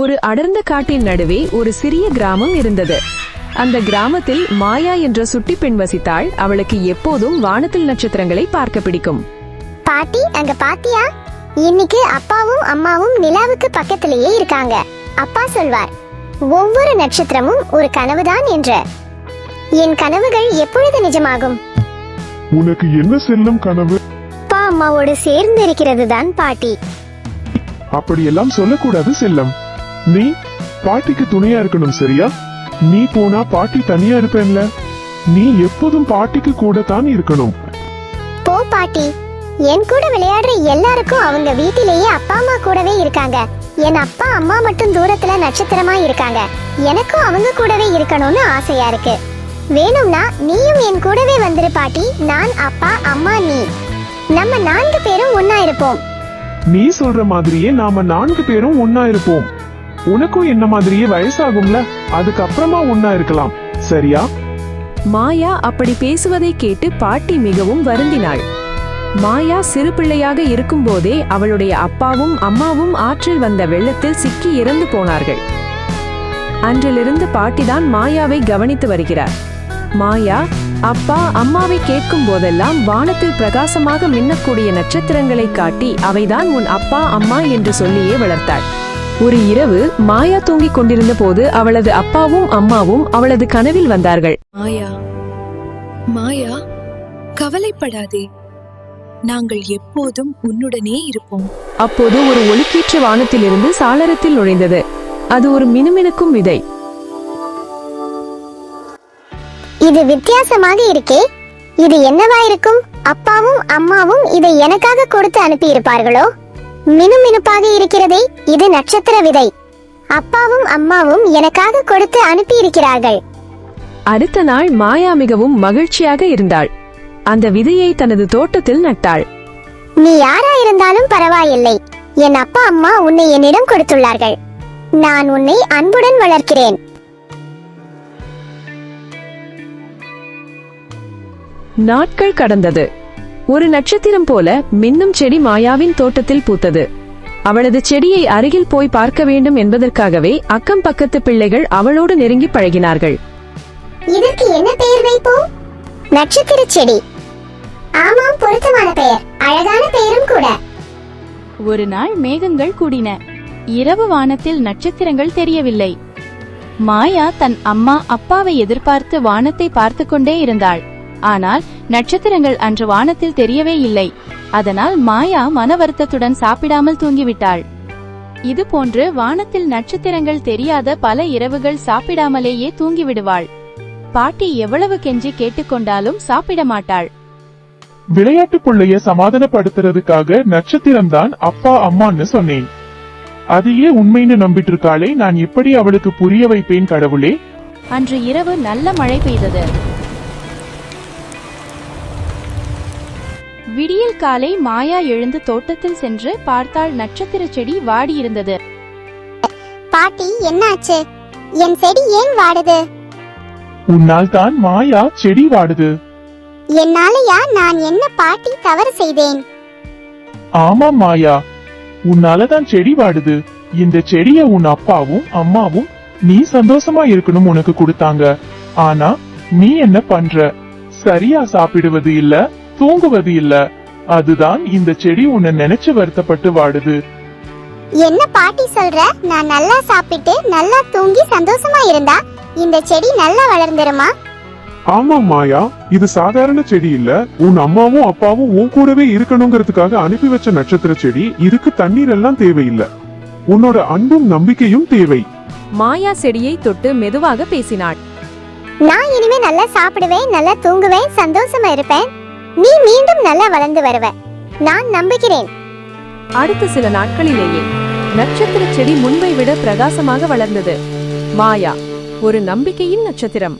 ஒரு அடர்ந்த காட்டின் நடுவே ஒரு சிறிய கிராமம் இருந்தது. அந்த கிராமத்தில் மாயா என்ற சுட்டி பெண் வசித்தாள். அவளுக்கு எப்போதும் வானத்தில் நட்சத்திரங்களை பார்க்க பிடிக்கும். பாட்டி, அங்க பாத்தியா? இன்னைக்கு அப்பாவும் அம்மாவும் நிலாவுக்கு பக்கத்திலேயே இருக்காங்க. அப்பா சொல்வார், ஒவ்வொரு நட்சத்திரமும் ஒரு கனவுதான் என்று. என் கனவுகள் எப்பொழுது நிஜமாகும்? உனக்கு என்ன செல்லும் கனவு? அப்பா அம்மாவோடு சேர்ந்து இருக்கிறது தான் பாட்டி. அப்படியெல்லாம் சொல்லக்கூடாது செல்லம். நீ பாட்டிக்கு துணையா இருக்கணும், சரியா? நீ போனா பாட்டி தனியா இருப்பேன்ல. நீ எப்போதும் பாட்டிக்கு கூட தான் இருக்கணும். போ பாட்டி. என் கூட விளையாடுற எல்லாருக்கும் அவங்க வீட்டிலேயே அப்பா அம்மா கூடவே இருக்காங்க. என் அப்பா அம்மா மட்டும் தூரத்துல நட்சத்திரமா இருக்காங்க. எனக்கும் அவங்க கூடவே இருக்கணும்னு ஆசையா இருக்கு. வேணும்னா நீயும் என் கூடவே வந்துரு பாட்டி. நான், அப்பா, அம்மா, நீ. நம்ம 4 பேரும் ஒன்னா இருப்போம். நீ சொல்ற மாதிரியே நாம 4 பேரும் ஒன்னா இருப்போம். உனக்கும் என்ன மாதிரியே வயசாகும்ல, அதுக்கப்புறமா ஒன்னா இருக்கலாம், சரியா? மாயா அப்படி பேசுவதை கேட்டு பாட்டி மிகவும் வருந்தினாள். மாயா சிறு பிள்ளையாக இருக்கும் போதே அவளுடைய அப்பாவும் அம்மாவும் ஆற்றில் வந்த வெள்ளத்தில் சிக்கி இறந்து போனார்கள். அன்றிலிருந்து பாட்டிதான் மாயாவை கவனித்து வருகிறார். மாயா அப்பா அம்மாவை கேட்கும் போதெல்லாம் வானத்தில் பிரகாசமாக மின்னக்கூடிய நட்சத்திரங்களை காட்டி அவைதான் உன் அப்பா அம்மா என்று சொல்லியே வளர்த்தாள். ஒரு இரவு மாயா தூங்கிக் கொண்டிருந்த போது அவளது அப்பாவும் அம்மாவும் அவளது கனவில் வந்தார்கள். மாயா, மாயா, கவலைப்படாதே, நாங்கள் எப்போதும் உன்னுடனே இருப்போம். அப்போது ஒரு ஒளிக்கீற்று வானத்திலிருந்து சாளரத்தில் நுழைந்தது. அது ஒரு மினுமினுக்கும் விதை. இது வித்தியாசமாக இருக்கே, இது என்னவா இருக்கும்? அப்பாவும் அம்மாவும் இதை எனக்காக கொடுத்து அனுப்பி இருப்பார்களோ? மினுமினுப்பாக இருக்கிறதே, இது நட்சத்திர விதை. அப்பாவும் அம்மாவும் எனக்காக கொடுத்து அனுப்பி இருக்கிறார்கள். அடுத்த நாள் மாயா மிகவும் மகிழ்ச்சியாக இருந்தாள். அந்த விதையை தனது தோட்டத்தில் நட்டாள். நீ யாரா இருந்தாலும் பரவாயில்லை, என் அப்பா அம்மா உன்னை என்னிடம் கொடுத்துள்ளார்கள். நான் உன்னை அன்புடன் வளர்க்கிறேன். நாட்கள் கடந்தது. ஒரு நட்சத்திரம் போல மின்னும் செடி மாயாவின் தோட்டத்தில் பூத்தது. அவளது செடியை அருகில் போய் பார்க்க வேண்டும் என்பதற்காகவே அக்கம் பக்கத்து பிள்ளைகள் அவளோடு நெருங்கி பழகினார்கள். இதற்கு என்ன பெயர் வைப்போம்? நட்சத்திர செடி. ஆமாம், பொருத்தமான பெயர், அழகான பெயரும் கூட. ஒரு நாள் மேகங்கள் கூடின. இரவு வானத்தில் நட்சத்திரங்கள் தெரியவில்லை. மாயா தன் அம்மா அப்பாவை எதிர்பார்த்து வானத்தை பார்த்து கொண்டே இருந்தாள். ஆனால் நட்சத்திரங்கள் அன்று வானத்தில் தெரியவே இல்லை. அதனால் மாயா மன வருத்தத்துடன் சாப்பிடாமல் தூங்கிவிட்டாள். இது போன்று வானத்தில் நட்சத்திரங்கள் தெரியாத பல இரவுகள் சாப்பிடாமலேயே தூங்கிவிடுவாள். பாட்டி எவ்வளவு கெஞ்சி கேட்டுக்கொண்டாலும் சாப்பிட மாட்டாள். விளையாட்டு பிள்ளைய சமாதானப்படுத்துறதுக்காக நட்சத்திரம் தான் அப்பா அம்மான்னு சொன்னேன். அதையே உண்மைன்னு நம்பிட்டு இருக்காளே, நான் எப்படி அவளுக்கு புரிய வைப்பேன் கடவுளே? அன்று இரவு நல்ல மழை பெய்தது. விடியல் காலை மாயா எழுந்து தோட்டத்தில் சென்று பார்த்தாள். நட்சத்திர செடி வாடியிருந்தது. பாட்டி, என்னாச்சு? என் செடி ஏன் வாடுது? உன்னால் தான் மாயா, செடி வாடுது. என்னாலயா? நான் என்ன பாட்டி தவறு செய்தேன்? ஆமா மாயா, உன்னாலதான் செடி வாடுது. இந்த செடிய உன் அப்பாவும் அம்மாவும் நீ சந்தோஷமா இருக்கணும் உனக்கு கொடுத்தாங்க. ஆனா நீ என்ன பண்ற? சரியா சாப்பிடுவது இல்ல, தூங்குவது இல்ல. அதுதான் இந்த செடி உன்னை நினைச்சு வருத்தப்பட்டு வாடுது. என்ன பாட்டி சொல்ற? நான் நல்லா சாப்பிட்டு நல்லா தூங்கி சந்தோஷமா இருந்தா இந்த செடி நல்லா வளர்ந்துருமா? ஆமா மாயா, இது சாதாரண செடி இல்ல. உன் அம்மாவும் அப்பாவும் உன் கூடவே இருக்கணுங்கிறதுக்காக அனுப்பி வச்ச நட்சத்திர செடி. இதுக்கு தண்ணீர் எல்லாம் தேவையில்லை, உன்னோட அன்பும் நம்பிக்கையும் தேவை. மாயா செடியை தொட்டு மெதுவாக பேசினாள். நான் இனிமே நல்லா சாப்பிடுவேன், நல்லா தூங்குவேன், சந்தோஷமா இருப்பேன். நீ மீண்டும் நல்லா வளர்ந்து வருவ, நான் நம்புகிறேன். அடுத்த சில நாட்களிலேயே நட்சத்திர செடி முன்பை விட பிரகாசமாக வளர்ந்தது. மாயா ஒரு நம்பிக்கையின் நட்சத்திரம்.